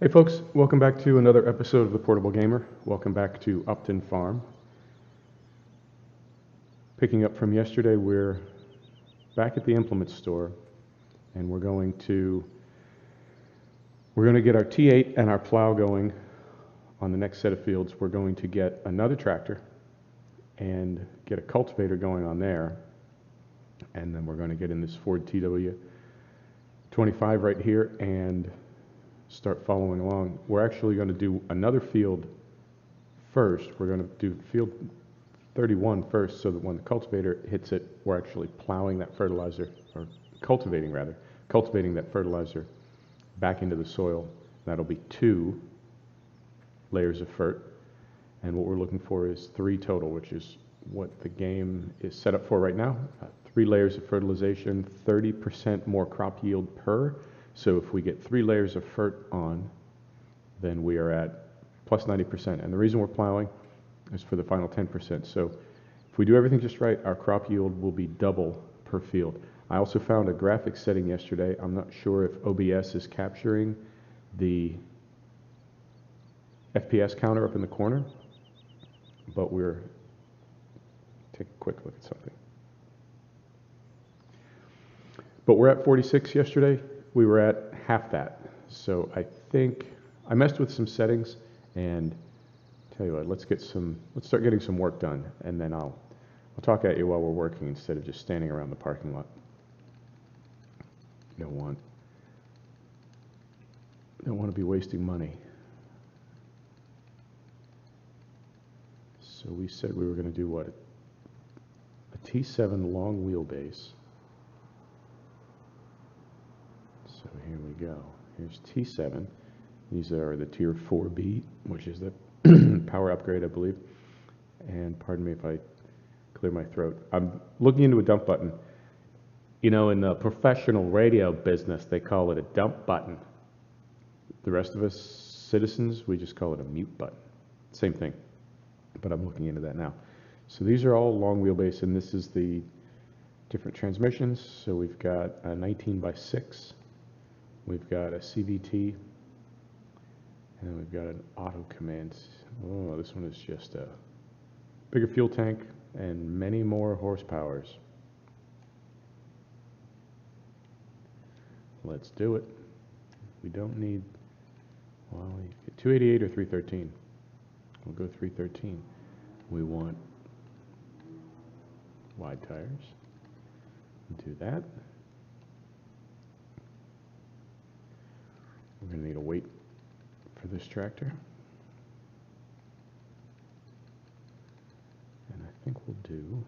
Hey folks, welcome back to another episode of The Portable Gamer. Welcome back to Upton Farm. Picking up from yesterday, we're back at the implement store and we're going to get our T8 and our plow going on the next set of fields. We're going to get another tractor and get a cultivator going on there. And then we're going to get in this Ford TW25 right here and start following along. We're actually going to do another field first. We're going to do field 31 first, so that when the cultivator hits it, we're actually plowing that fertilizer, or cultivating that fertilizer back into the soil. That'll be 2 layers of fert, and what we're looking for is 3 total, which is what the game is set up for right now. 3 layers of fertilization, 30% more crop yield per. So if we get 3 layers of fert on, then we are at plus 90%. And the reason we're plowing is for the final 10%. So if we do everything just right, our crop yield will be double per field. I also found a graphic setting yesterday. I'm not sure if OBS is capturing the FPS counter up in the corner, but we're take a quick look at something. But we're at 46 yesterday. We were at half that. So I think I messed with some settings, and tell you what, let's start getting some work done, and then I'll talk at you while we're working instead of just standing around the parking lot. Don't want to be wasting money. So we said we were going to do what? A T7 long wheelbase. So here we go. Here's T7. These are the Tier 4B, which is the power upgrade, I believe. And pardon me if I clear my throat. I'm looking into a dump button. You know, in the professional radio business, they call it a dump button. The rest of us citizens, we just call it a mute button. Same thing, but I'm looking into that now. So these are all long wheelbase, and this is the different transmissions. So we've got a 19x6. We've got a CVT, and we've got an auto command. Oh, this one is just a bigger fuel tank and many more horsepowers. Let's do it. We don't need, well, 288 or 313. We'll go 313. We want wide tires. Do that. We're going to need a weight for this tractor. And I think we'll do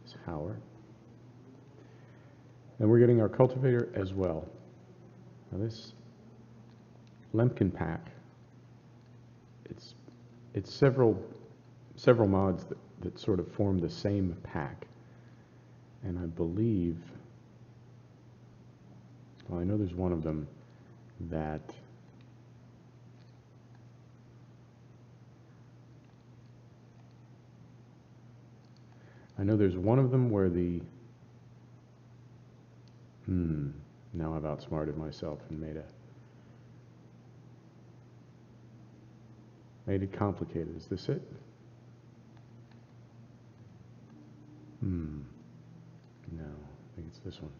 this Howard. And we're getting our cultivator as well. Now this Lemkin pack, it's several mods that sort of form the same pack. And I believe, well, I know there's one of them that where the now I've outsmarted myself and made it complicated. Is this it? No, I think it's this one.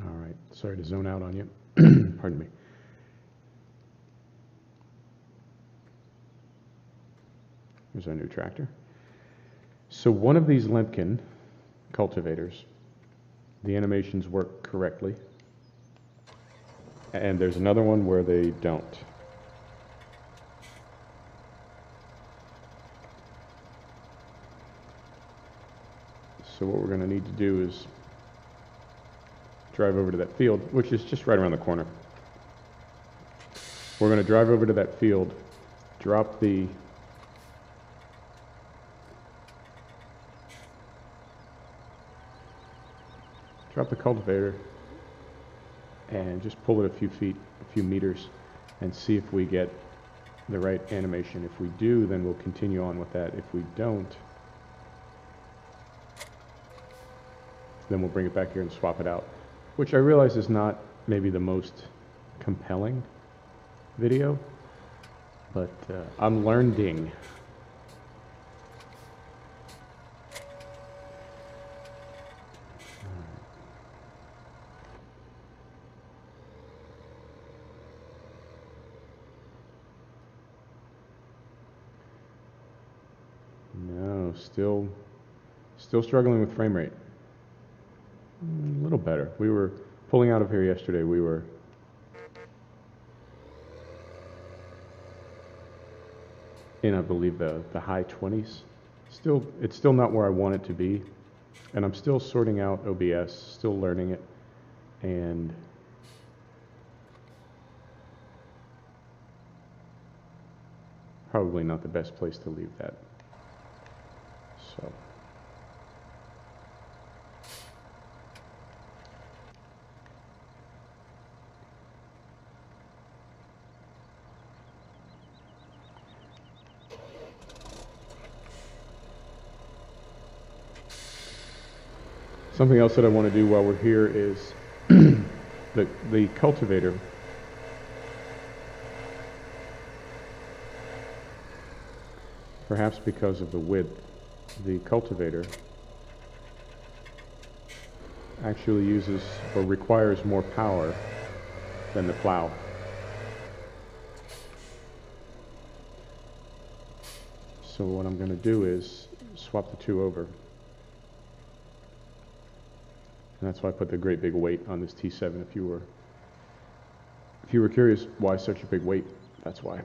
All right, sorry to zone out on you. Pardon me. Here's our new tractor. So one of these Lemkin cultivators, the animations work correctly, and there's another one where they don't. So what we're going to need to do is drive over to that field, which is just right around the corner. We're going to drive over to that field, drop the cultivator, and just pull it a few meters and see if we get the right animation. If we do, then we'll continue on with that. If we don't, then we'll bring it back here and swap it out, which I realize is not maybe the most compelling video, but I'm learning. No, still struggling with frame rate. A little better. We were pulling out of here yesterday. We were in, I believe, the high 20s. It's still not where I want it to be, and I'm still sorting out OBS, still learning it, and probably not the best place to leave that. So. Something else that I want to do while we're here is the cultivator. Perhaps because of the width, the cultivator actually uses or requires more power than the plow. So what I'm going to do is swap the two over. And that's why I put the great big weight on this T7. If you were curious why such a big weight, that's why.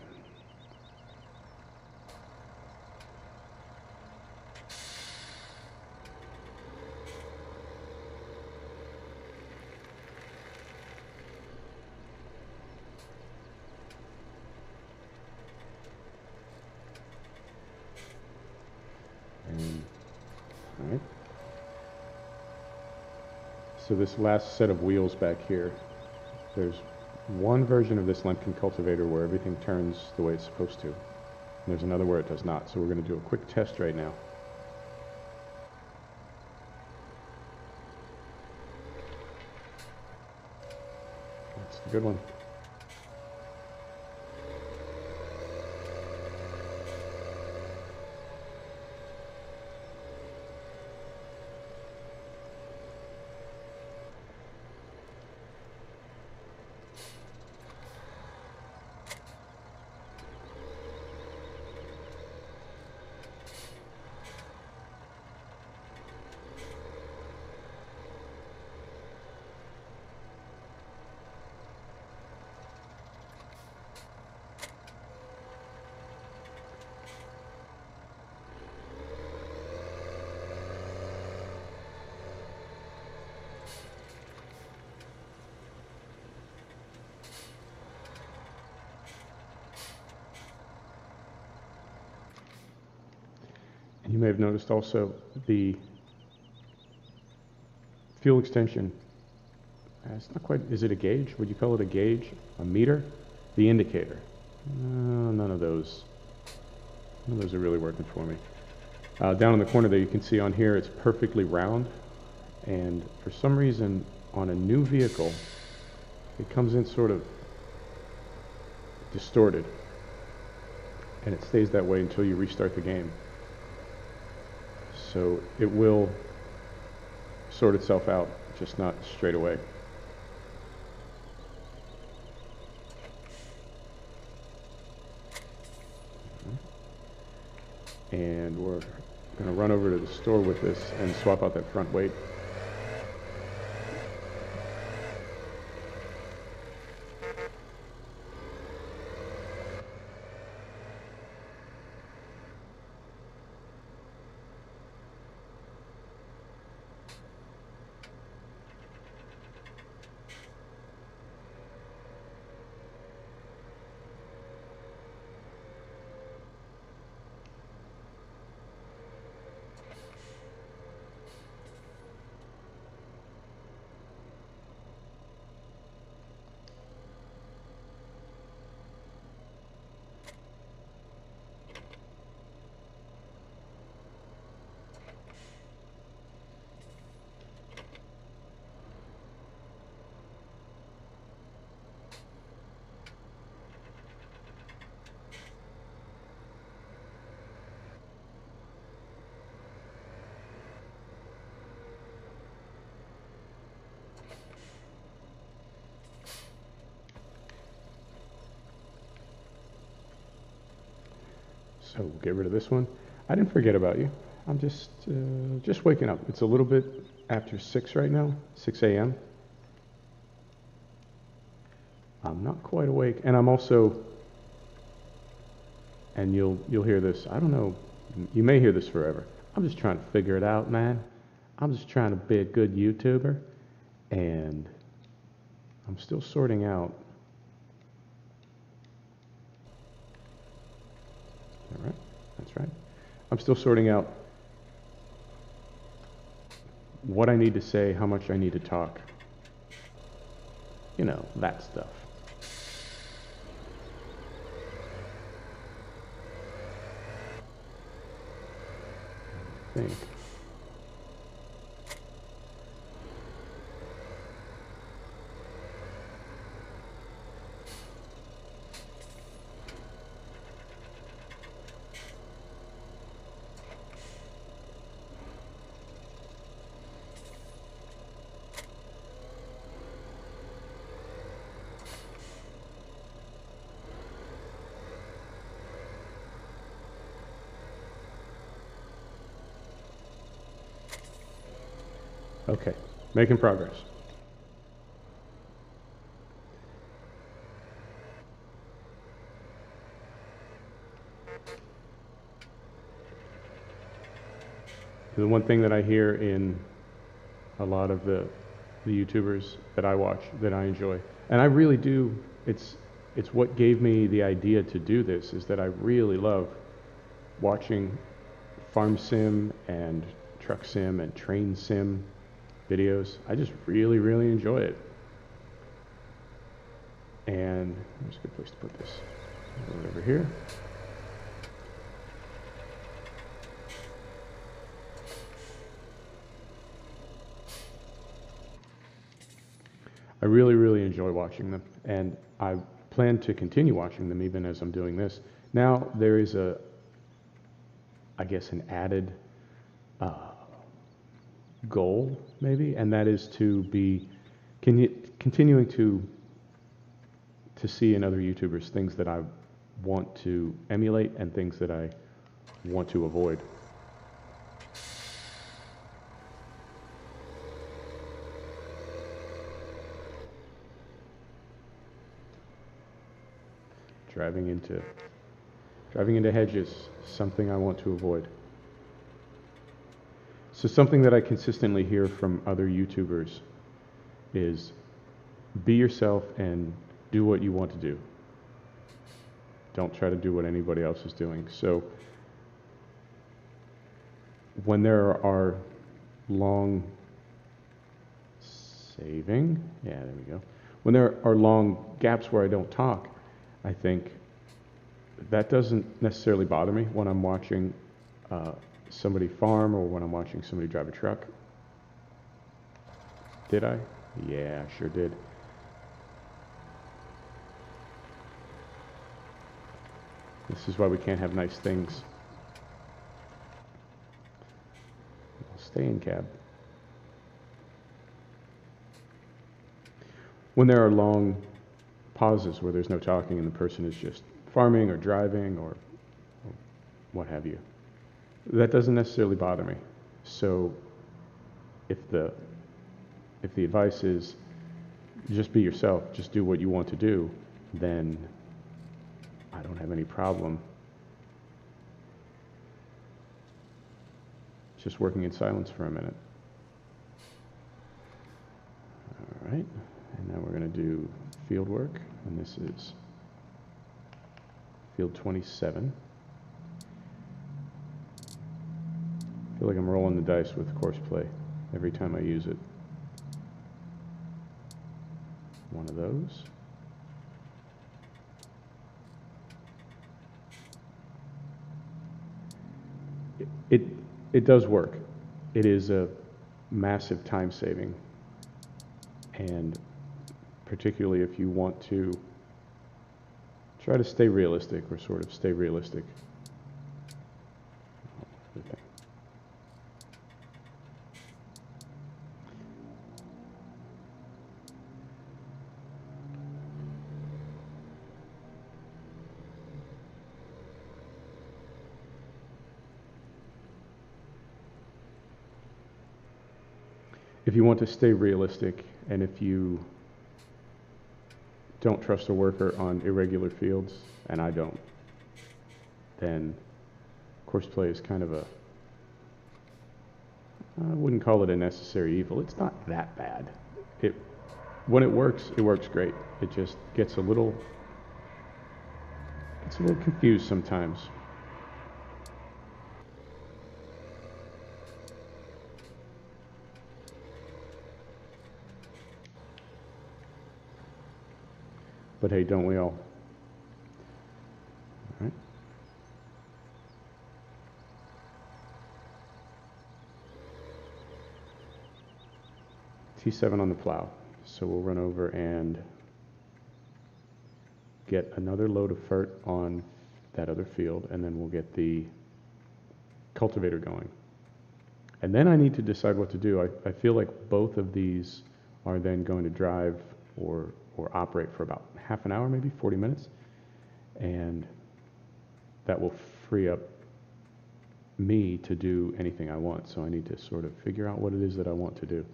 All right. So this last set of wheels back here, there's one version of this Lemkin cultivator where everything turns the way it's supposed to. And there's another where it does not. So we're going to do a quick test right now. That's the good one. You may have noticed also the fuel extension. It's not quite, is it a gauge? Would you call it a gauge? A meter? The indicator. None of those. None of those are really working for me. Down in the corner there you can see on here it's perfectly round, and for some reason on a new vehicle it comes in sort of distorted, and it stays that way until you restart the game. So it will sort itself out, just not straight away. And we're going to run over to the store with this and swap out that front weight. So we'll get rid of this one. I didn't forget about you. I'm just waking up. It's a little bit after 6 right now, 6 a.m. I'm not quite awake, and I'm also, and you'll hear this. I don't know. You may hear this forever. I'm just trying to figure it out, man. I'm just trying to be a good YouTuber, and I'm still sorting out. All right, that's right. I'm still sorting out what I need to say, how much I need to talk. You know, that stuff. I think. Okay, making progress. The one thing that I hear in a lot of the YouTubers that I watch that I enjoy, and I really do, it's what gave me the idea to do this, is that I really love watching farm sim and truck sim and train sim videos. I just really, really enjoy it. And there's a good place to put this. Put it over here. I really, really enjoy watching them, and I plan to continue watching them even as I'm doing this. Now there is I guess, an added goal, maybe, and that is to be continuing to see in other YouTubers things that I want to emulate and things that I want to avoid. Driving into hedges, something I want to avoid. So something that I consistently hear from other YouTubers is be yourself and do what you want to do. Don't try to do what anybody else is doing. So when there are long saving, yeah, there we go. When there are long gaps where I don't talk, I think that doesn't necessarily bother me when I'm watching somebody farm or when I'm watching somebody drive a truck. Did I? Yeah, I sure did. This is why we can't have nice things. I'll stay in cab. When there are long pauses where there's no talking and the person is just farming or driving or what have you, that doesn't necessarily bother me. So if the advice is just be yourself, just do what you want to do, then I don't have any problem just working in silence for a minute. All right, and now we're going to do field work, and this is field 27. I feel like I'm rolling the dice with course play every time I use it. One of those. It does work. It is a massive time saving, and particularly if you want to try to stay realistic or sort of stay realistic. if you want to stay realistic, and if you don't trust a worker on irregular fields, and I don't, then course play is kind of a, I wouldn't call it a necessary evil. It's not that bad. When it works great. It just gets a little confused sometimes. But hey, don't we all? All right. T7 on the plow. So we'll run over and get another load of fert on that other field, and then we'll get the cultivator going. And then I need to decide what to do. I feel like both of these are then going to drive or operate for about half an hour, maybe 40 minutes. And that will free up me to do anything I want. So I need to sort of figure out what it is that I want to do.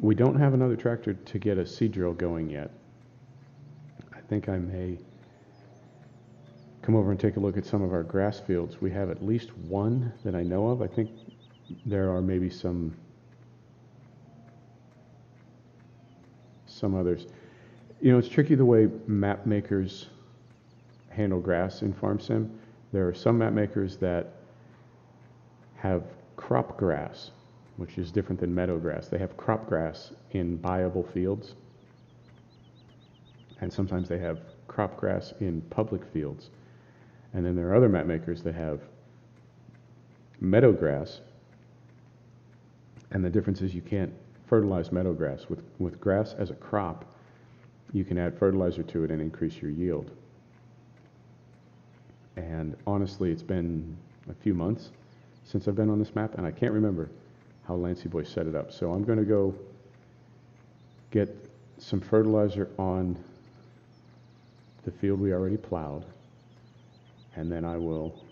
We don't have another tractor to get a seed drill going yet. I think I may come over and take a look at some of our grass fields. We have at least one that I know of. I think there are maybe some others. You know, it's tricky the way map makers handle grass in Farm Sim. There are some map makers that have crop grass, which is different than meadow grass. They have crop grass in buyable fields. And sometimes they have crop grass in public fields. And then there are other map makers that have meadow grass. And the difference is you can't fertilize meadow grass. With grass as a crop, you can add fertilizer to it and increase your yield. And honestly, it's been a few months since I've been on this map, and I can't remember how Lancyboi set it up. So I'm going to go get some fertilizer on the field we already plowed, and then I will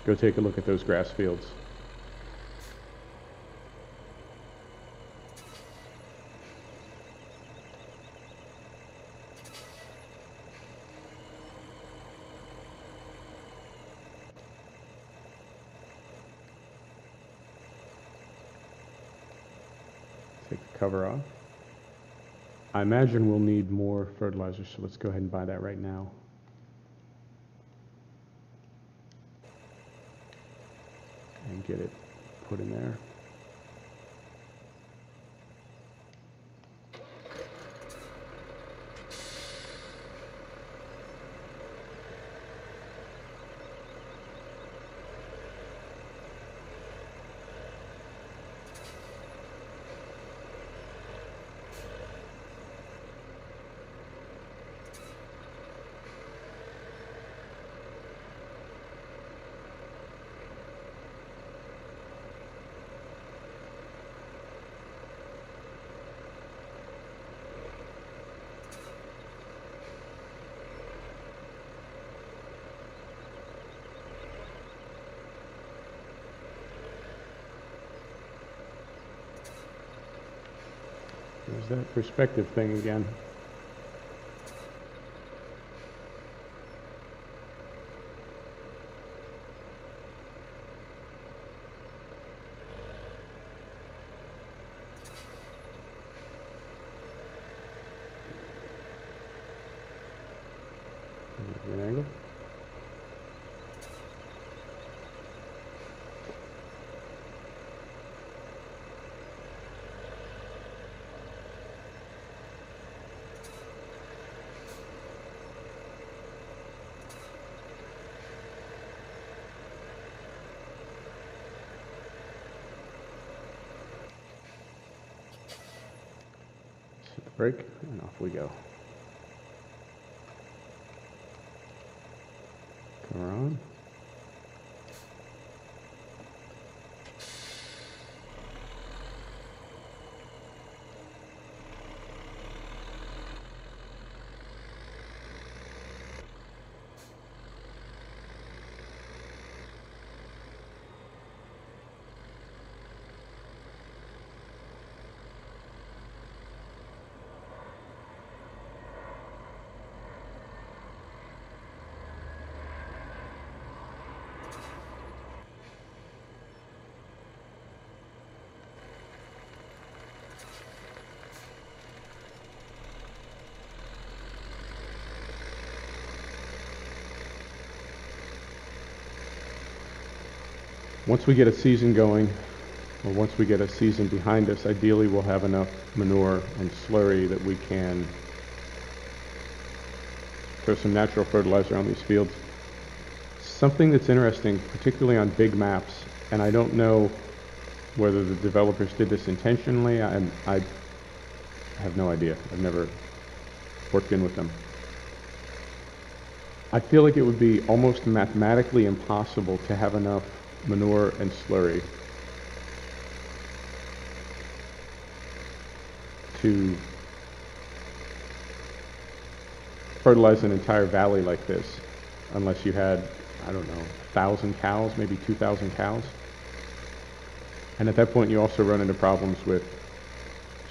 go take a look at those grass fields. Take the cover off. I imagine we'll need more fertilizer, so let's go ahead and buy that right now. And get it put in there. There's that perspective thing again. An angle. Hit the brake, and off we go. Come on. once we get a season going, or once we get a season behind us, ideally we'll have enough manure and slurry that we can throw some natural fertilizer on these fields. Something that's interesting, particularly on big maps, and I don't know whether the developers did this intentionally. I have no idea. I've never worked in with them. I feel like it would be almost mathematically impossible to have enough manure and slurry to fertilize an entire valley like this, unless you had, I don't know, 1,000 cows, maybe 2,000 cows. And at that point you also run into problems with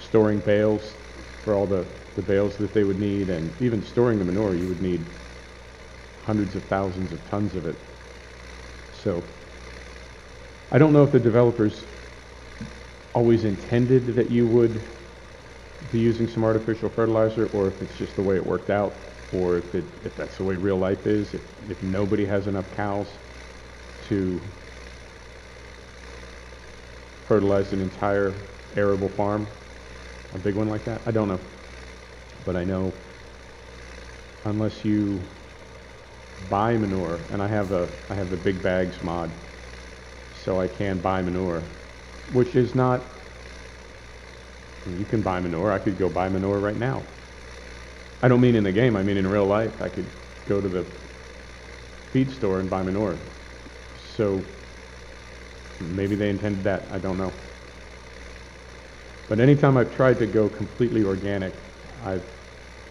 storing bales for all the bales that they would need, and even storing the manure, you would need hundreds of thousands of tons of it. So I don't know if the developers always intended that you would be using some artificial fertilizer, or if it's just the way it worked out, or if that's the way real life is, if nobody has enough cows to fertilize an entire arable farm, a big one like that. I don't know. But I know unless you buy manure, and I have the big bags mod, so I can buy manure, which is not, you can buy manure. I could go buy manure right now. I don't mean in the game, I mean in real life. I could go to the feed store and buy manure. So maybe they intended that, I don't know. But anytime I've tried to go completely organic, I've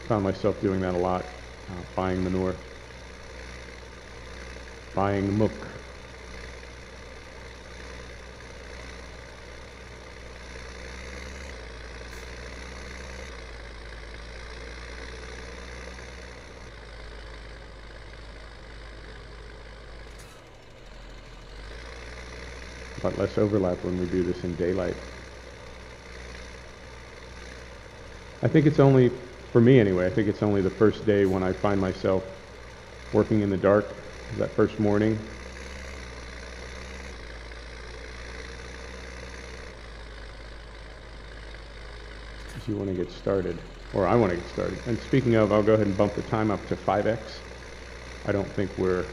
found myself doing that a lot, buying manure, buying muck. But less overlap when we do this in daylight. I think it's only, for me anyway, I think it's only the first day when I find myself working in the dark, that first morning. Because you want to get started, or I want to get started. And speaking of, I'll go ahead and bump the time up to 5x. I don't think we're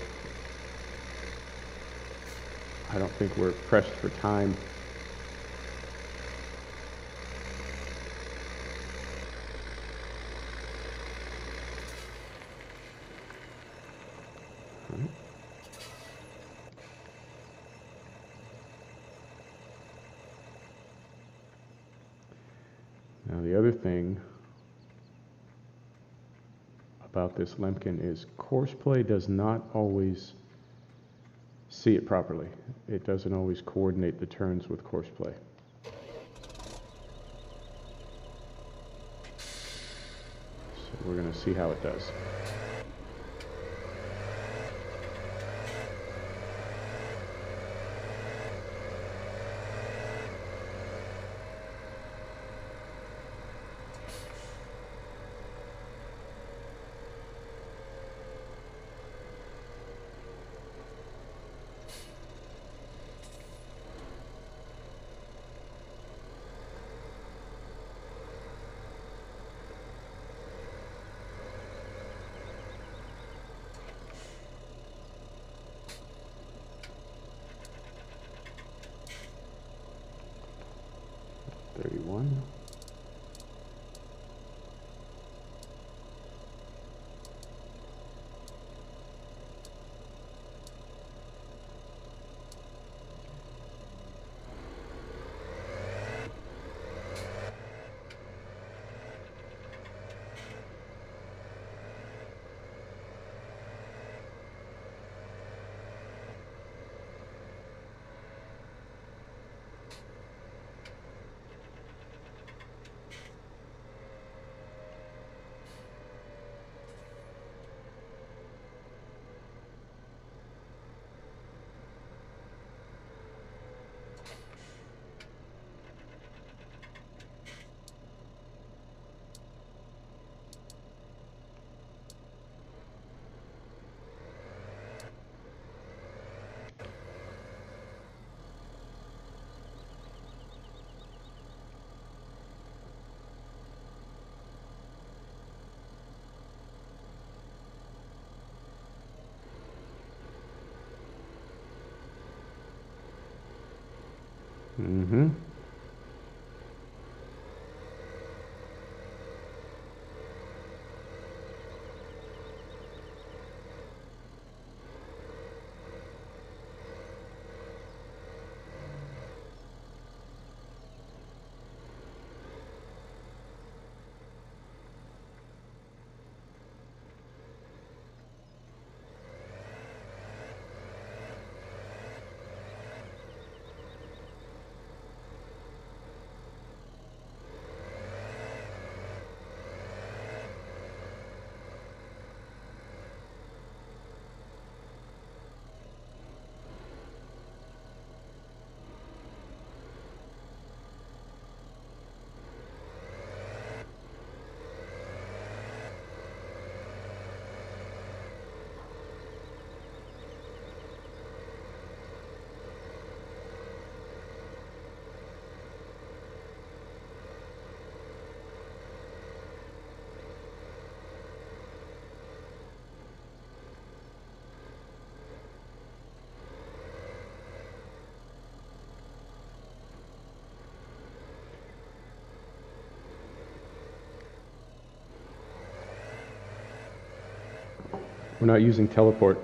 pressed for time. Now the other thing about this Lemkin is Courseplay does not always see it properly. It doesn't always coordinate the turns with Courseplay. So we're going to see how it does. Mm-hmm. We're not using teleport.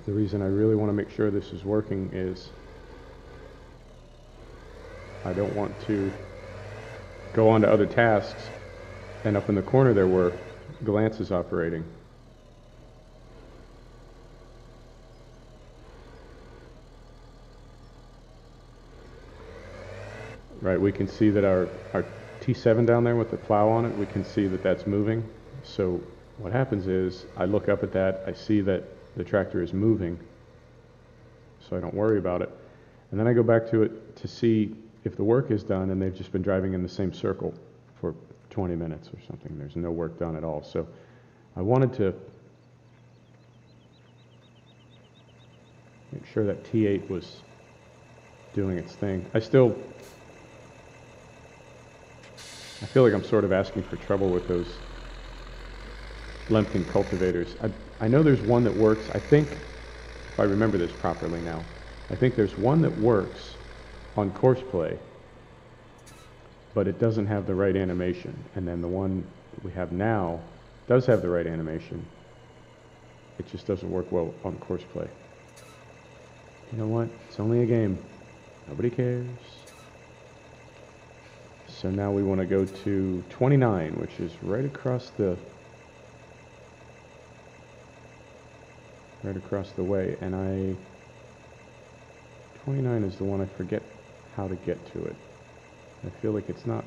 The reason I really want to make sure this is working is I don't want to go on to other tasks, and up in the corner there were glances operating. Right, we can see that our T7 down there with the plow on it, we can see that that's moving. So what happens is I look up at that, I see that the tractor is moving, so I don't worry about it. And then I go back to it to see if the work is done, and they've just been driving in the same circle for 20 minutes or something. There's no work done at all. So I wanted to make sure that T8 was doing its thing. I feel like I'm sort of asking for trouble with those Lemkin cultivators. I know there's one that works, I think, if I remember this properly now, I think there's one that works on course play, but it doesn't have the right animation. And then the one we have now does have the right animation. It just doesn't work well on course play. You know what? It's only a game. Nobody cares. So now we want to go to 29, which is right across the way, and 29 is the one I forget how to get to it. I feel like it's not.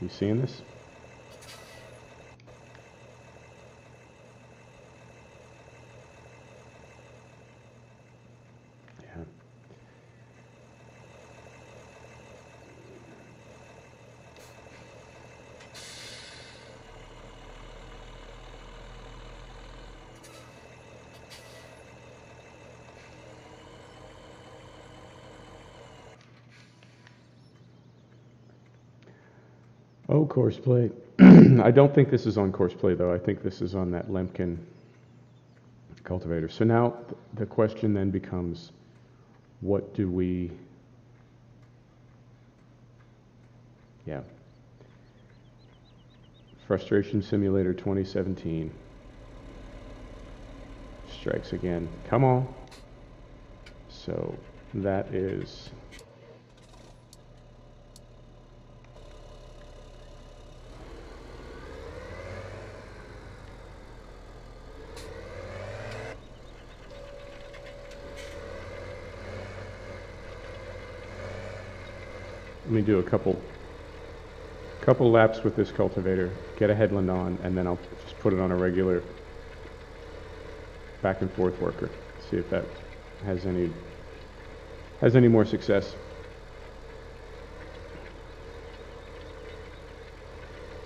You seeing this? Yeah. Oh, course play. I don't think this is on course play, though. I think this is on that Lemkin cultivator. So now the question then becomes, what do we... Yeah. Frustration Simulator 2017. Strikes again. Come on. So that is... Let me do a couple laps with this cultivator, get a headland on, and then I'll just put it on a regular back and forth worker. See if that has any more success.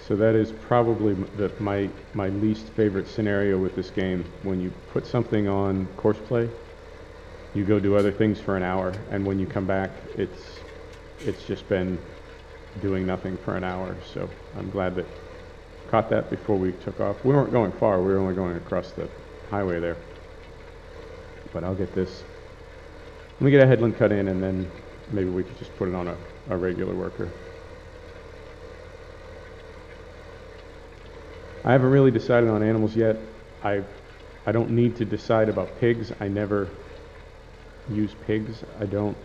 So that is probably my least favorite scenario with this game. When you put something on course play, you go do other things for an hour, and when you come back, it's just been doing nothing for an hour. So I'm glad that caught that before we took off. We weren't going far, we were only going across the highway there. But I'll get this. Let me get a headland cut in, and then maybe we could just put it on a regular worker. I haven't really decided on animals yet. I don't need to decide about pigs. I never use pigs. I don't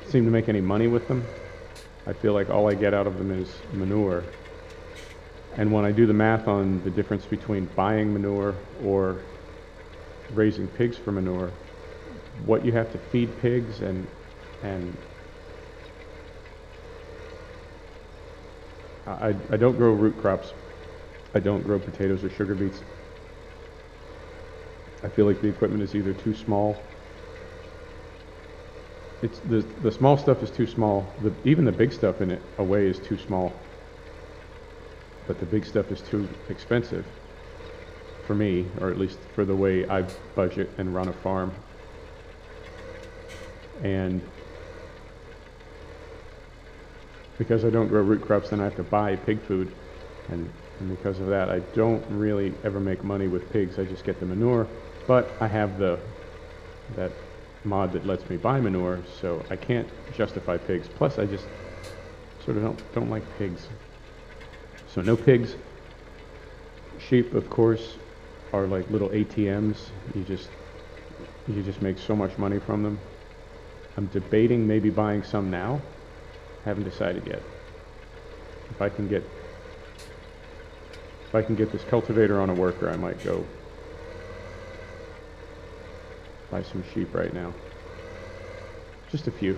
seem to make any money with them. I feel like all I get out of them is manure. And when I do the math on the difference between buying manure or raising pigs for manure, what you have to feed pigs and I don't grow root crops. I don't grow potatoes or sugar beets. I feel like the equipment is either too small. It's the small stuff is too small. Even the big stuff in it a way is too small. But the big stuff is too expensive for me, or at least for the way I budget and run a farm. And because I don't grow root crops, then I have to buy pig food, and because of that, I don't really ever make money with pigs. I just get the manure, but I have that mod that lets me buy manure, so I can't justify pigs. Plus, I just sort of don't like pigs. So no pigs. Sheep, of course, are like little ATMs. You just make so much money from them. I'm debating maybe buying some now. Haven't decided yet. If I can get this cultivator on a worker, I might go buy some sheep right now. Just a few,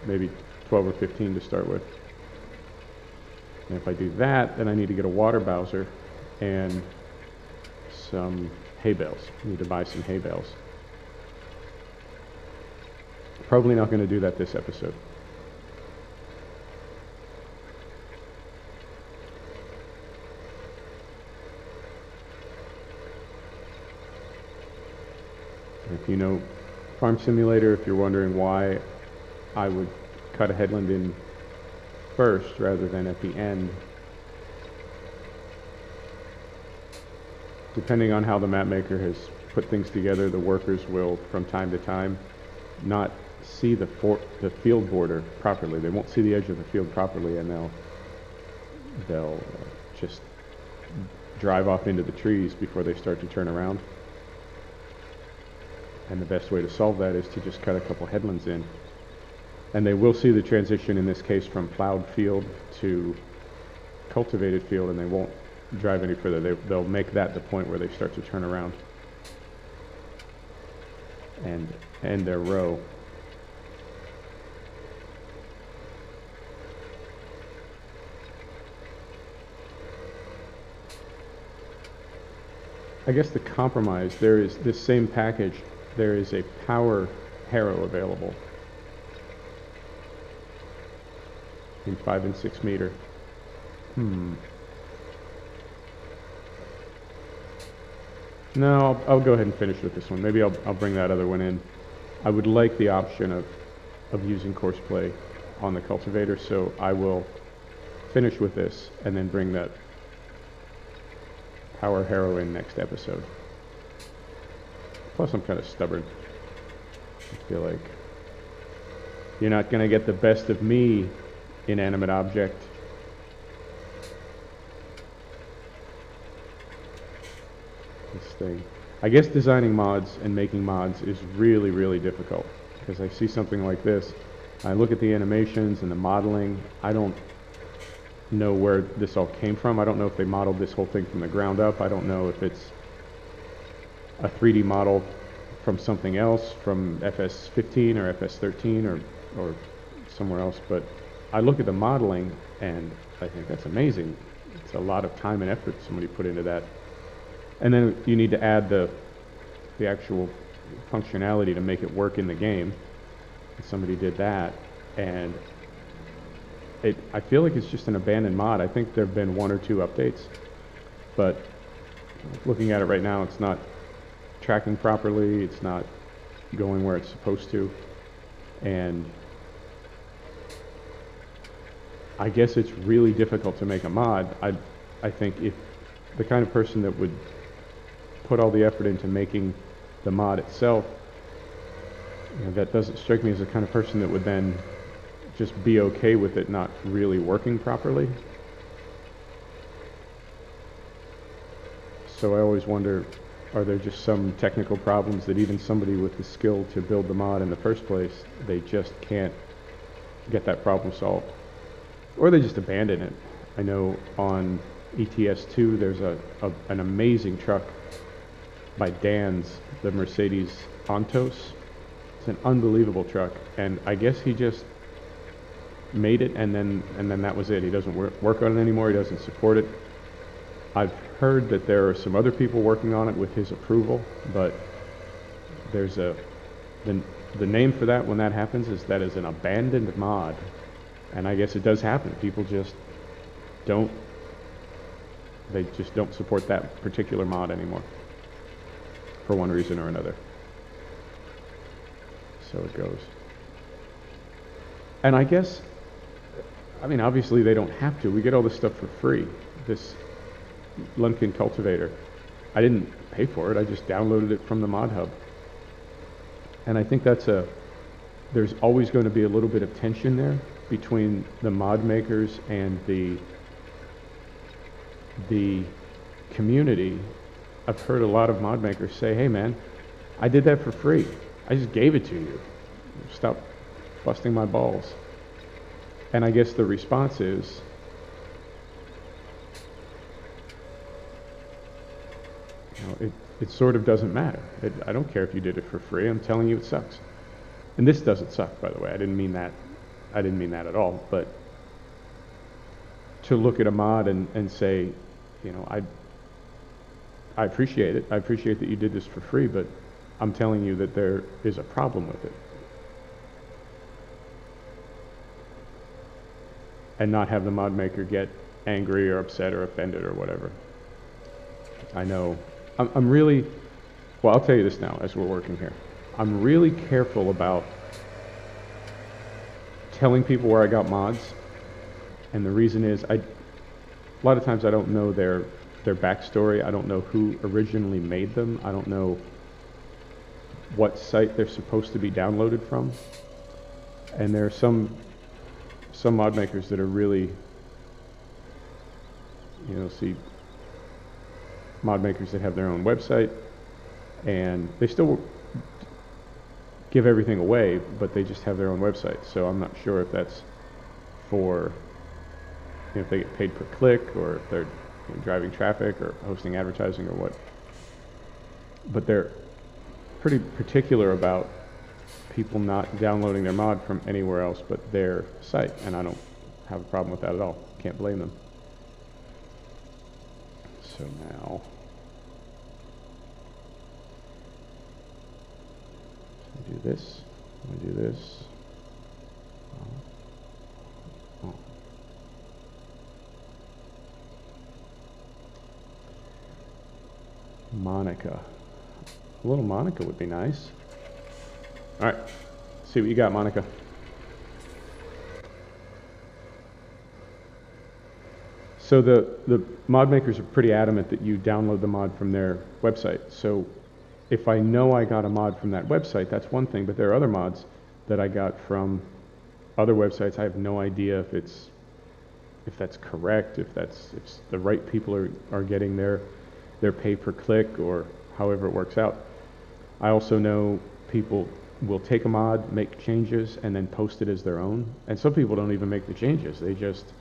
maybe 12 or 15 to start with. And if I do that, then I need to get a water bowser and some hay bales. I need to buy some hay bales. Probably not going to do that this episode. If you know Farm Simulator, if you're wondering why I would cut a headland in first rather than at the end, depending on how the map maker has put things together, the workers will, from time to time, not see the field border properly. They won't see the edge of the field properly, and they'll just drive off into the trees before they start to turn around. And the best way to solve that is to just cut a couple headlands in. And they will see the transition, in this case, from plowed field to cultivated field, and they won't drive any further. They'll make that the point where they start to turn around and end their row. I guess the compromise, there is this same package, there is a power harrow available in 5 and 6 meter. No, I'll go ahead and finish with this one. Maybe I'll bring that other one in. I would like the option of using courseplay on the cultivator, so I will finish with this and then bring that power harrow in next episode. Plus, I'm kind of stubborn. I feel like you're not going to get the best of me, inanimate object. This thing. I guess designing mods and making mods is really, really difficult, because I see something like this, I look at the animations and the modeling, I don't know where this all came from. I don't know if they modeled this whole thing from the ground up. I don't know if it's a 3D model from something else, from FS15 or FS13 or somewhere else, but I look at the modeling and I think that's amazing. It's a lot of time and effort somebody put into that. And then you need to add the actual functionality to make it work in the game. And somebody did that, and I feel like it's just an abandoned mod. I think there have been 1 or 2 updates, but looking at it right now, it's not tracking properly, it's not going where it's supposed to, and I guess it's really difficult to make a mod. I think if the kind of person that would put all the effort into making the mod itself, that doesn't strike me as the kind of person that would then just be okay with it not really working properly. So I always wonder, are there just some technical problems that even somebody with the skill to build the mod in the first place, they just can't get that problem solved? Or they just abandon it. I know on ETS2 there's an amazing truck by Dan's, the Mercedes Antos. It's an unbelievable truck, and I guess he just made it and then that was it. He doesn't work on it anymore, he doesn't support it. I've heard that there are some other people working on it with his approval, but there's the name for that when that happens is that is an abandoned mod. And I guess it does happen. People just don't support that particular mod anymore for one reason or another. So it goes. And I guess, I mean, obviously they don't have to. We get all this stuff for free. This Lumpkin cultivator, I didn't pay for it. I just downloaded it from the Mod Hub. And I think there's always going to be a little bit of tension there between the mod makers and the community. I've heard a lot of mod makers say, hey man, I did that for free. I just gave it to you. Stop busting my balls. And I guess the response is, it sort of doesn't matter. I don't care if you did it for free. I'm telling you it sucks. And this doesn't suck, by the way. I didn't mean that at all. But to look at a mod and say, I appreciate it. I appreciate that you did this for free, but I'm telling you that there is a problem with it. And not have the mod maker get angry or upset or offended or whatever. I know. I'm really, well, I'll tell you this now as we're working here. I'm really careful about telling people where I got mods. And the reason is, a lot of times I don't know their backstory. I don't know who originally made them. I don't know what site they're supposed to be downloaded from. And there are some mod makers that are really, see mod makers that have their own website, and they still give everything away, but they just have their own website. So I'm not sure if that's for, if they get paid per click, or if they're driving traffic or hosting advertising or what. But they're pretty particular about people not downloading their mod from anywhere else but their site, and I don't have a problem with that at all. Can't blame them. So now, I do this, I do this. Oh. Monica. A little Monica would be nice. All right, see what you got, Monica. So the mod makers are pretty adamant that you download the mod from their website. So if I know I got a mod from that website, that's one thing, but there are other mods that I got from other websites. I have no idea if that's correct, if the right people are getting their pay per click, or however it works out. I also know people will take a mod, make changes, and then post it as their own. And some people don't even make the changes. They just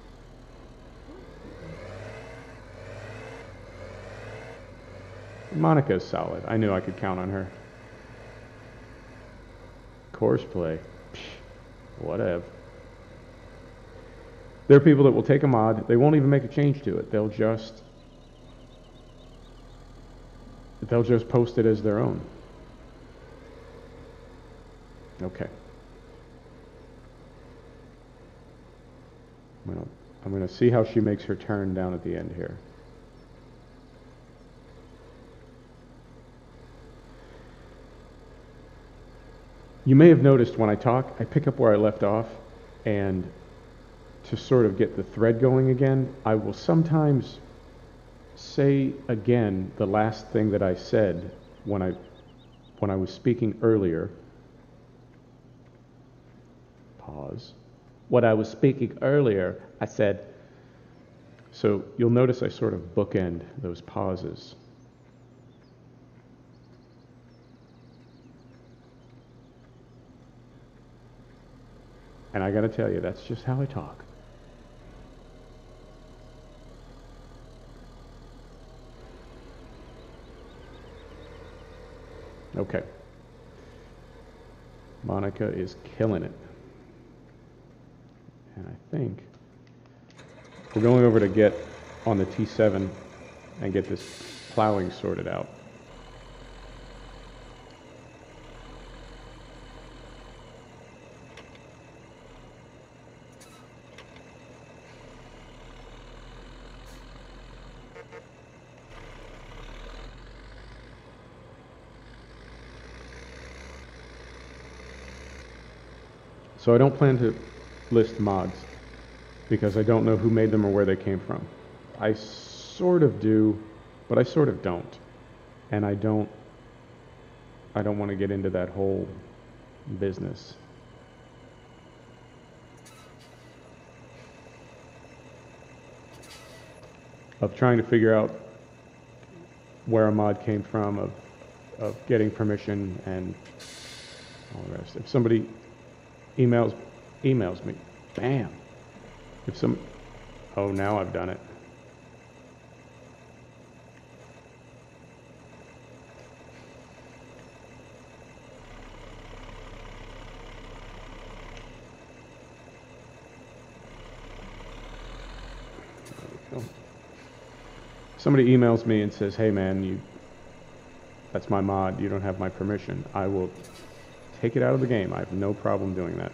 Monica's solid. I knew I could count on her. Courseplay. Whatever. There are people that will take a mod, they won't even make a change to it. They'll just post it as their own. Okay. I'm gonna see how she makes her turn down at the end here. You may have noticed when I talk, I pick up where I left off, and to sort of get the thread going again, I will sometimes say again the last thing that I said when I when I was speaking earlier, pause. When I was speaking earlier, I said, so you'll notice I sort of bookend those pauses. And I gotta tell you, that's just how I talk. Okay. Monica is killing it. And I think we're going over to get on the T7 and get this plowing sorted out. So I don't plan to list mods because I don't know who made them or where they came from. I sort of do, but I sort of don't. And I don't want to get into that whole business. Of trying to figure out where a mod came from, of getting permission and all the rest. If somebody emails me, bam. Oh, now I've done it. There we go. Somebody emails me and says, hey man, that's my mod, you don't have my permission. I will take it out of the game. I have no problem doing that.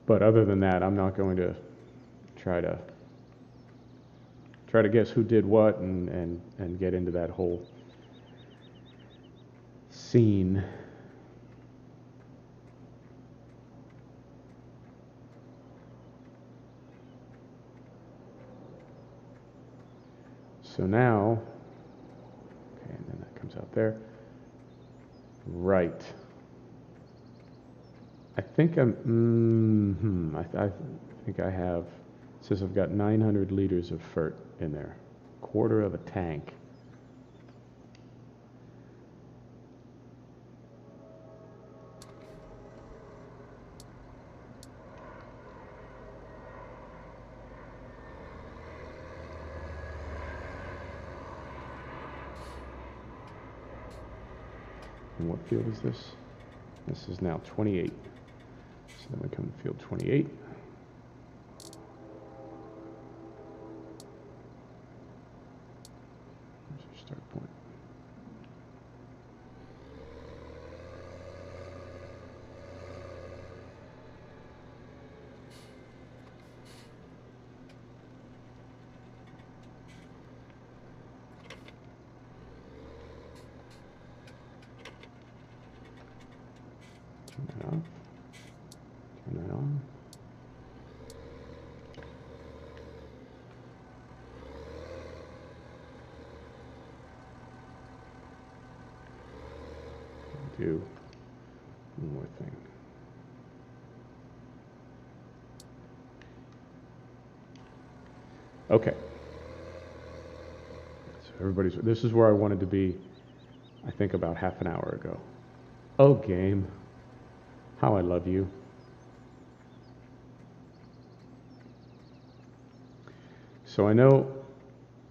But other than that, I'm not going to try to guess who did what and get into that whole scene. So now, okay, and then that comes out there. Right. I think I think I have, it says I've got 900 liters of FERT in there, quarter of a tank. And what field is this? This is now 28. So then we come to field 28. There's our start point. Turn that off. Turn that on. Do one more thing. Okay. So this is where I wanted to be, I think about half an hour ago. Oh, game. How I love you. So I know,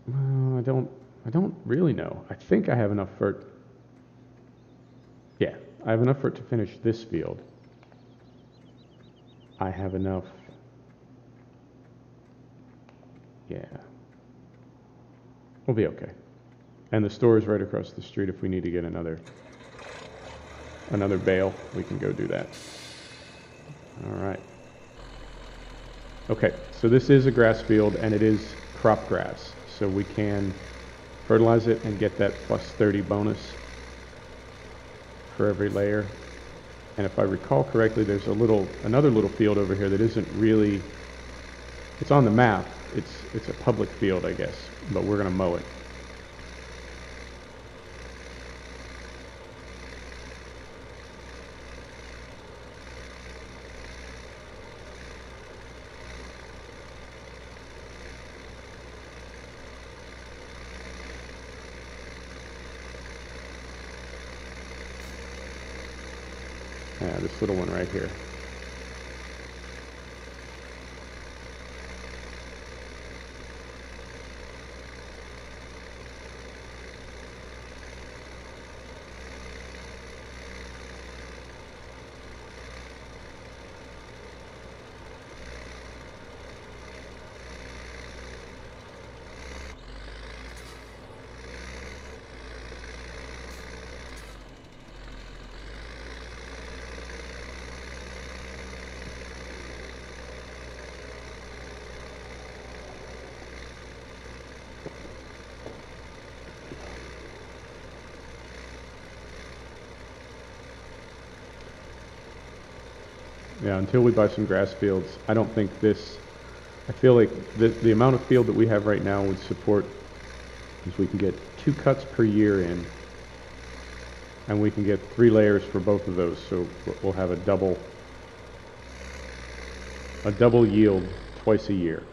well, I don't really know. I think I have enough FERT. Yeah, I have enough FERT to finish this field. I have enough. Yeah. We'll be okay. And the store is right across the street. If we need to get another bale, we can go do that. All right. Okay, so this is a grass field and it is crop grass. So we can fertilize it and get that plus 30 bonus for every layer. And if I recall correctly, there's another little field over here that isn't really, it's on the map. it's a public field, I guess, but we're gonna mow it. Yeah, this little one right here. Yeah, until we buy some grass fields, I don't think I feel like the amount of field that we have right now would support, because we can get 2 cuts per year in, and we can get 3 layers for both of those, so we'll have a double yield twice a year.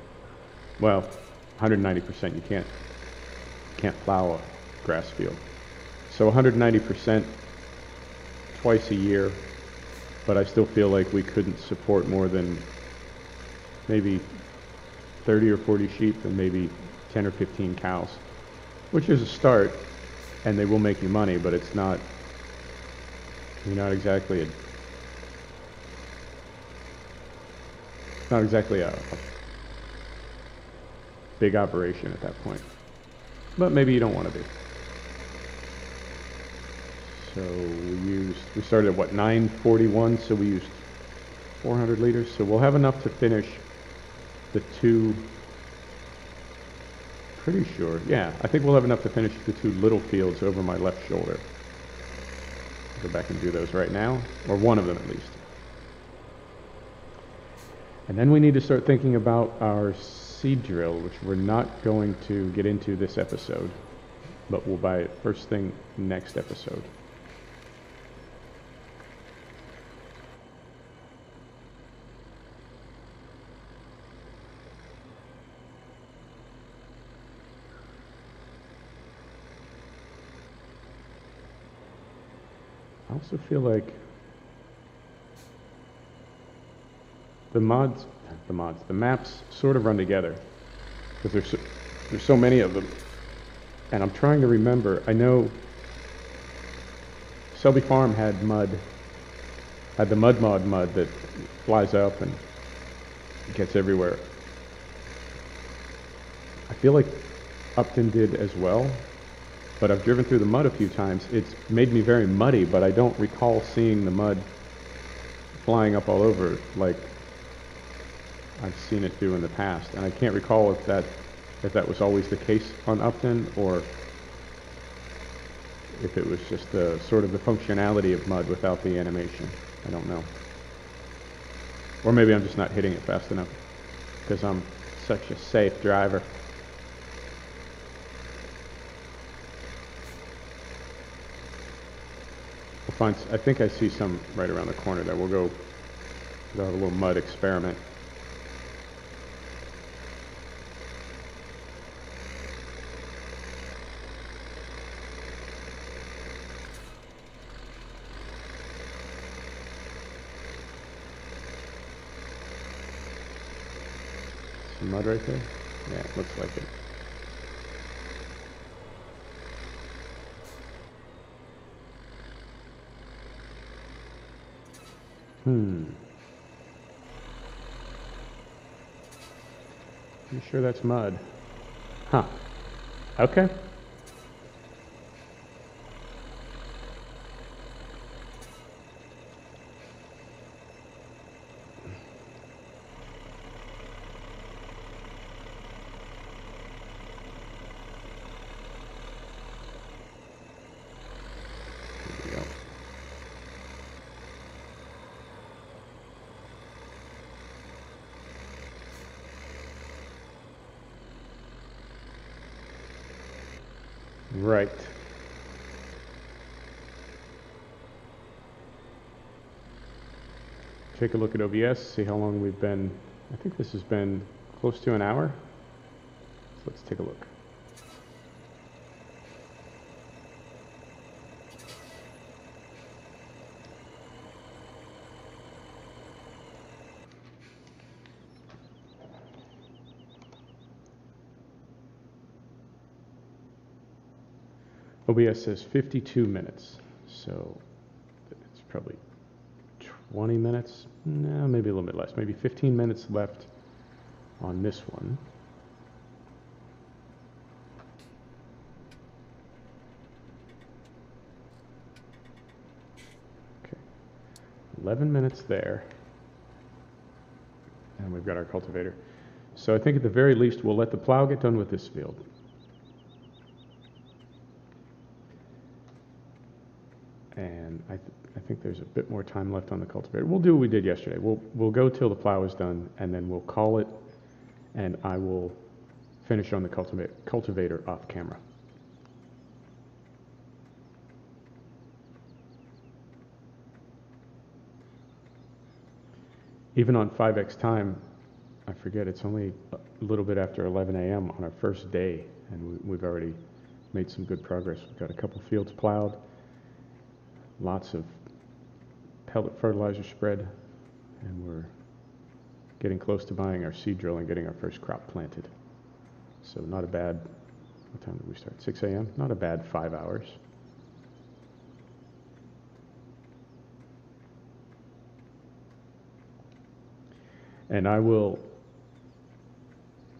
Well, 190%, you can't plow a grass field. So 190% twice a year. But I still feel like we couldn't support more than maybe 30 or 40 sheep and maybe 10 or 15 cows, which is a start, and they will make you money, but you're not exactly a big operation at that point. But maybe you don't want to be. So we started at what, 941, so we used 400 liters. So we'll have enough to finish the 2, pretty sure, yeah, I think we'll have enough to finish the 2 little fields over my left shoulder. Go back and do those right now, or one of them at least. And then we need to start thinking about our seed drill, which we're not going to get into this episode, but we'll buy it first thing next episode. I also feel like the maps sort of run together, because there's so many of them, and I'm trying to remember. I know Selby Farm had the mud that flies up and gets everywhere. I feel like Upton did as well, but I've driven through the mud a few times. It's made me very muddy, but I don't recall seeing the mud flying up all over like I've seen it do in the past. And I can't recall if that was always the case on Upton, or if it was just the sort of the functionality of mud without the animation. I don't know. Or maybe I'm just not hitting it fast enough because I'm such a safe driver. I think I see some right around the corner there. We'll have a little mud experiment. Some mud right there? Yeah, it looks like it. You sure that's mud? Huh. Okay. Right. Take a look at OBS, see how long we've been. I think this has been close to an hour. So let's take a look. OBS says 52 minutes, so it's probably 20 minutes, no, maybe a little bit less, maybe 15 minutes left on this one. Okay, 11 minutes there, and we've got our cultivator. So I think at the very least we'll let the plow get done with this field. And I think there's a bit more time left on the cultivator. We'll do what we did yesterday. We'll go till the plow is done, and then we'll call it, and I will finish on the cultivator off camera. Even on 5x time, I forget, it's only a little bit after 11 a.m. on our first day, and we've already made some good progress. We've got a couple fields plowed. Lots of pellet fertilizer spread, and we're getting close to buying our seed drill and getting our first crop planted. So not a bad, what time did we start? 6 a.m.? Not a bad 5 hours. And I will,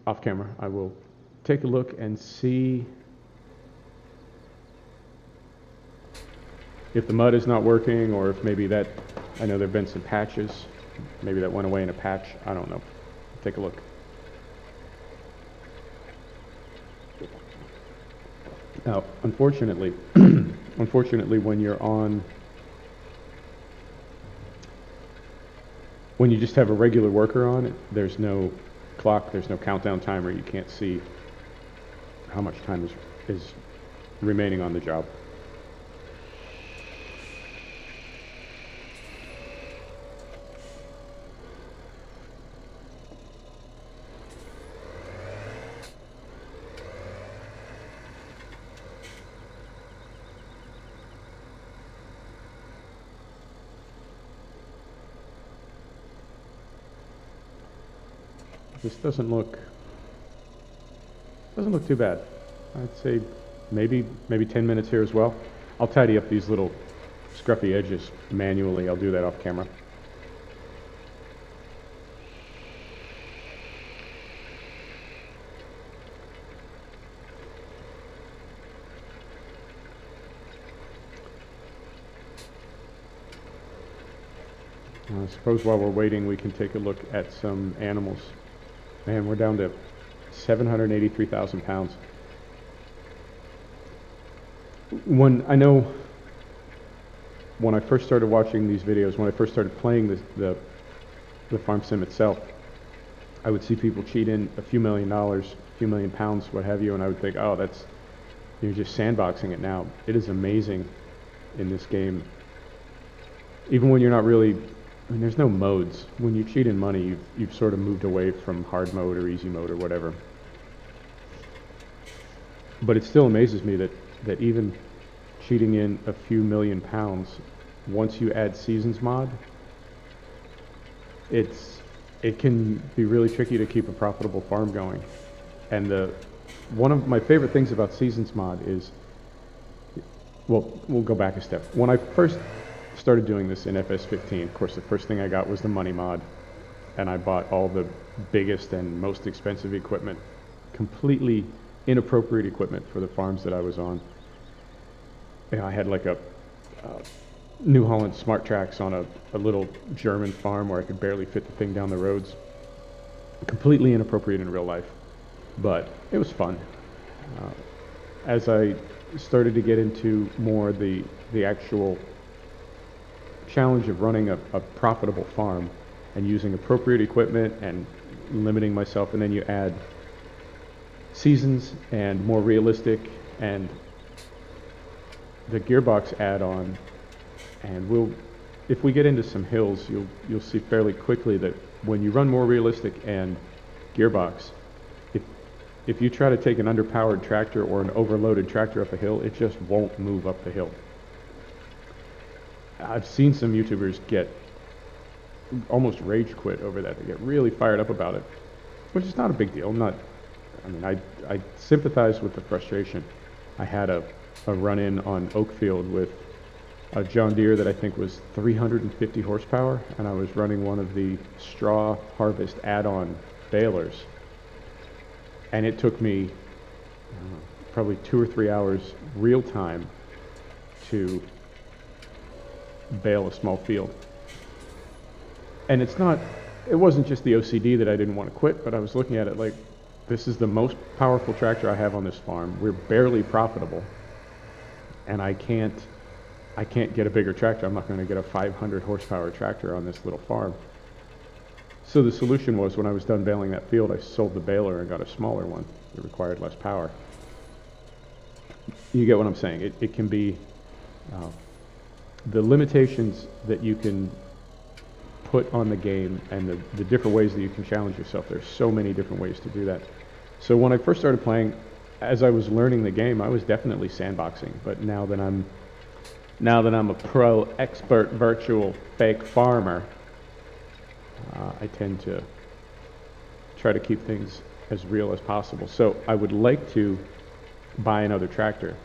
off camera, I will take a look and see if the mud is not working, or if maybe that, I know there have been some patches, maybe that went away in a patch, I don't know. Take a look. Now, unfortunately, when you're on, when you just have a regular worker on, there's no clock, there's no countdown timer, you can't see how much time is remaining on the job. This doesn't look too bad. I'd say maybe 10 minutes here as well. I'll tidy up these little scruffy edges manually. I'll do that off camera. I suppose while we're waiting, we can take a look at some animals. Man, we're down to 783,000 pounds. I know when I first started watching these videos, when I first started playing the farm sim itself, I would see people cheat in a few $1 million, a few million pounds, what have you, and I would think, oh, you're just sandboxing it now. It is amazing in this game. Even when you're not really, I mean, there's no modes. When you cheat in money, you've sort of moved away from hard mode or easy mode or whatever. But it still amazes me that even cheating in a few million pounds, once you add seasons mod, it can be really tricky to keep a profitable farm going. And one of my favorite things about seasons mod is, well, we'll go back a step. When I first started doing this in FS15, of course the first thing I got was the money mod, and I bought all the biggest and most expensive equipment, completely inappropriate equipment for the farms that I was on. You know, I had like a New Holland Smart Tracks on a little German farm where I could barely fit the thing down the roads. Completely inappropriate in real life, but it was fun. As I started to get into more the actual challenge of running a profitable farm and using appropriate equipment and limiting myself, and then you add seasons and more realistic and the Gearbox add-on, and if we get into some hills, you'll see fairly quickly that when you run more realistic and Gearbox, if you try to take an underpowered tractor or an overloaded tractor up a hill, it just won't move up the hill. I've seen some YouTubers get almost rage quit over that. They get really fired up about it, which is not a big deal. I sympathize with the frustration. I had a run-in on Oakfield with a John Deere that I think was 350 horsepower, and I was running one of the straw harvest add-on balers. And it took me probably 2 or 3 hours real time to bale a small field. And it wasn't just the OCD that I didn't want to quit, but I was looking at it like, this is the most powerful tractor I have on this farm. We're barely profitable, and I can't get a bigger tractor. I'm not going to get a 500 horsepower tractor on this little farm. So the solution was, when I was done baling that field, I sold the baler and got a smaller one that required less power. You get what I'm saying? It can be the limitations that you can put on the game and the different ways that you can challenge yourself. There's so many different ways to do that. So when I first started playing, as I was learning the game, I was definitely sandboxing. But now that I'm a pro expert virtual fake farmer, I tend to try to keep things as real as possible. So I would like to buy another tractor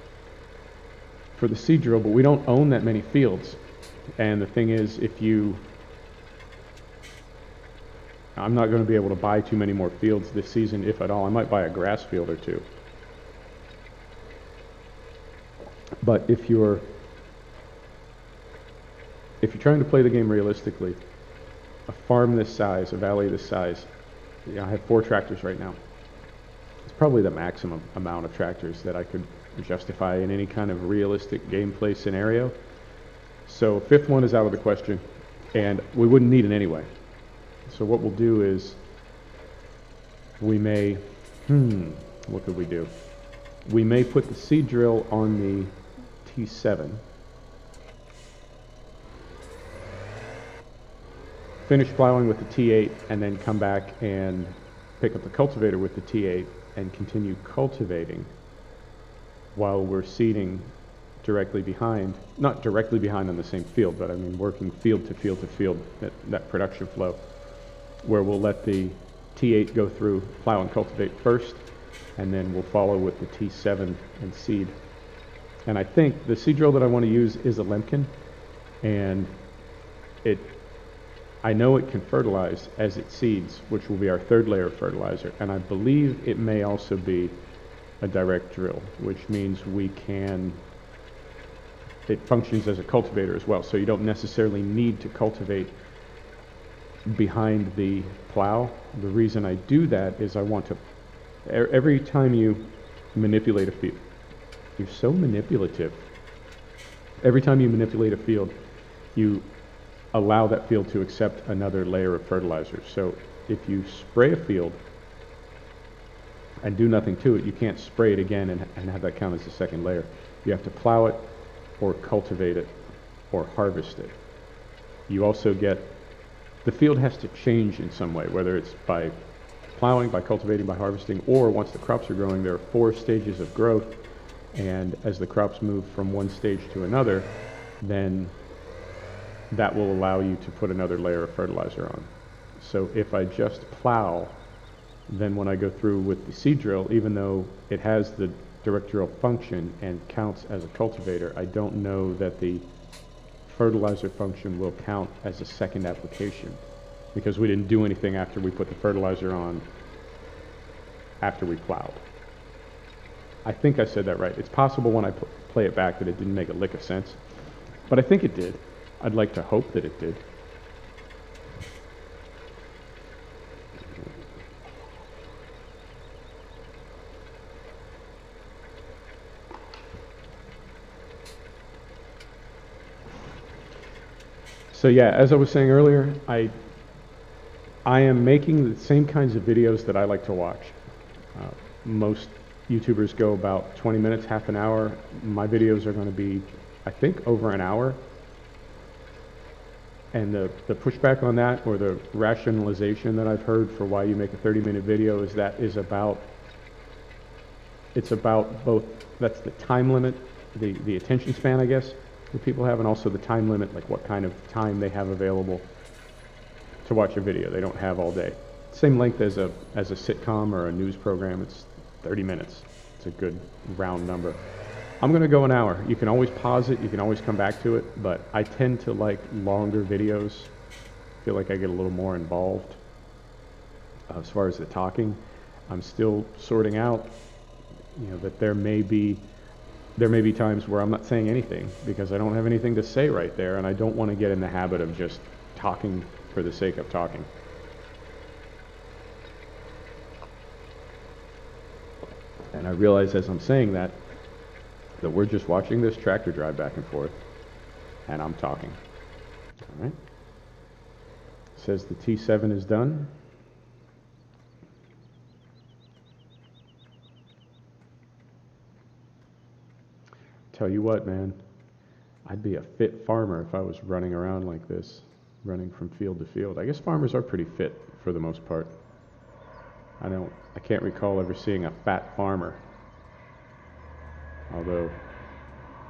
for the seed drill, but we don't own that many fields. And the thing is, I'm not going to be able to buy too many more fields this season, if at all. I might buy a grass field or two. But if you're trying to play the game realistically, a farm this size, a valley this size, I have 4 tractors right now. It's probably the maximum amount of tractors that I could justify in any kind of realistic gameplay scenario. So 5th one is out of the question, and we wouldn't need it anyway. So what we'll do is we may, what could we do? We may put the seed drill on the T7, finish plowing with the T8, and then come back and pick up the cultivator with the T8 and continue cultivating while we're seeding directly behind, not directly behind on the same field, but I mean working field to field to field, that production flow, where we'll let the T8 go through, plow and cultivate first, and then we'll follow with the T7 and seed. And I think the seed drill that I want to use is a Lemken, and I know it can fertilize as it seeds, which will be our 3rd layer of fertilizer, and I believe it may also be a direct drill, which means it functions as a cultivator as well, so you don't necessarily need to cultivate behind the plow. The reason I do that is I want to, every time you manipulate a field, you're so manipulative. Every time you manipulate a field, you allow that field to accept another layer of fertilizer. So if you spray a field and do nothing to it, you can't spray it again and have that count as a 2nd layer. You have to plow it or cultivate it or harvest it. You also get, the field has to change in some way, whether it's by plowing, by cultivating, by harvesting, or once the crops are growing, there are 4 stages of growth, and as the crops move from one stage to another, then that will allow you to put another layer of fertilizer on. So if I just plow, then when I go through with the seed drill, even though it has the direct drill function and counts as a cultivator, I don't know that the fertilizer function will count as a 2nd application, because we didn't do anything after we put the fertilizer on after we plowed. I think I said that right. It's possible when I play it back that it didn't make a lick of sense, but I think it did. I'd like to hope that it did. So yeah, as I was saying earlier, I am making the same kinds of videos that I like to watch. Most YouTubers go about 20 minutes, half an hour. My videos are going to be, I think, over an hour. And the pushback on that, or the rationalization that I've heard for why you make a 30-minute video, is that it's about both, that's the time limit, the attention span, I guess, that people have, and also the time limit, like what kind of time they have available to watch a video. They don't have all day. Same length as a sitcom or a news program. It's 30 minutes. It's a good round number. I'm going to go an hour. You can always pause it. You can always come back to it. But I tend to like longer videos. I feel like I get a little more involved. As far as the talking, I'm still sorting out, that there may be times where I'm not saying anything because I don't have anything to say right there, and I don't want to get in the habit of just talking for the sake of talking. And I realize as I'm saying that we're just watching this tractor drive back and forth, and I'm talking. All right. It says the T7 is done. Tell you what, man, I'd be a fit farmer if I was running around like this, running from field to field. I guess farmers are pretty fit for the most part. I can't recall ever seeing a fat farmer, although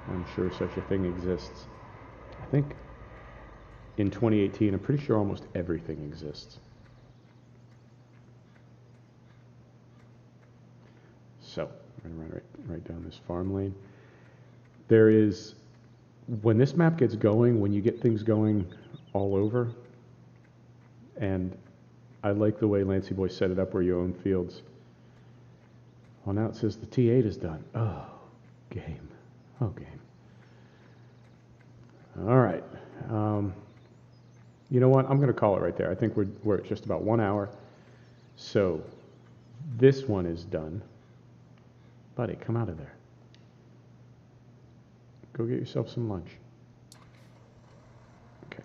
I'm sure such a thing exists. I think in 2018, I'm pretty sure almost everything exists. So I'm going to run right down this farm lane. There is, when this map gets going, when you get things going all over, and I like the way Lancyboi set it up where you own fields. Well, now it says the T8 is done. Oh, game. Oh, game. All right. You know what? I'm going to call it right there. I think we're at just about 1 hour. So this one is done. Buddy, come out of there. Go get yourself some lunch. Okay.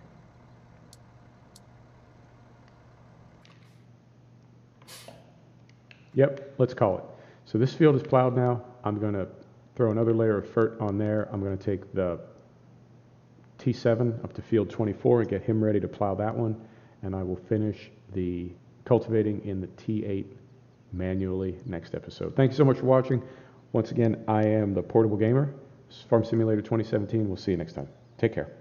Yep, let's call it. So this field is plowed now. I'm going to throw another layer of fert on there. I'm going to take the T7 up to field 24 and get him ready to plow that one. And I will finish the cultivating in the T8 manually next episode. Thank you so much for watching. Once again, I am the Portable Gamer. This is Farm Simulator 2017. We'll see you next time. Take care.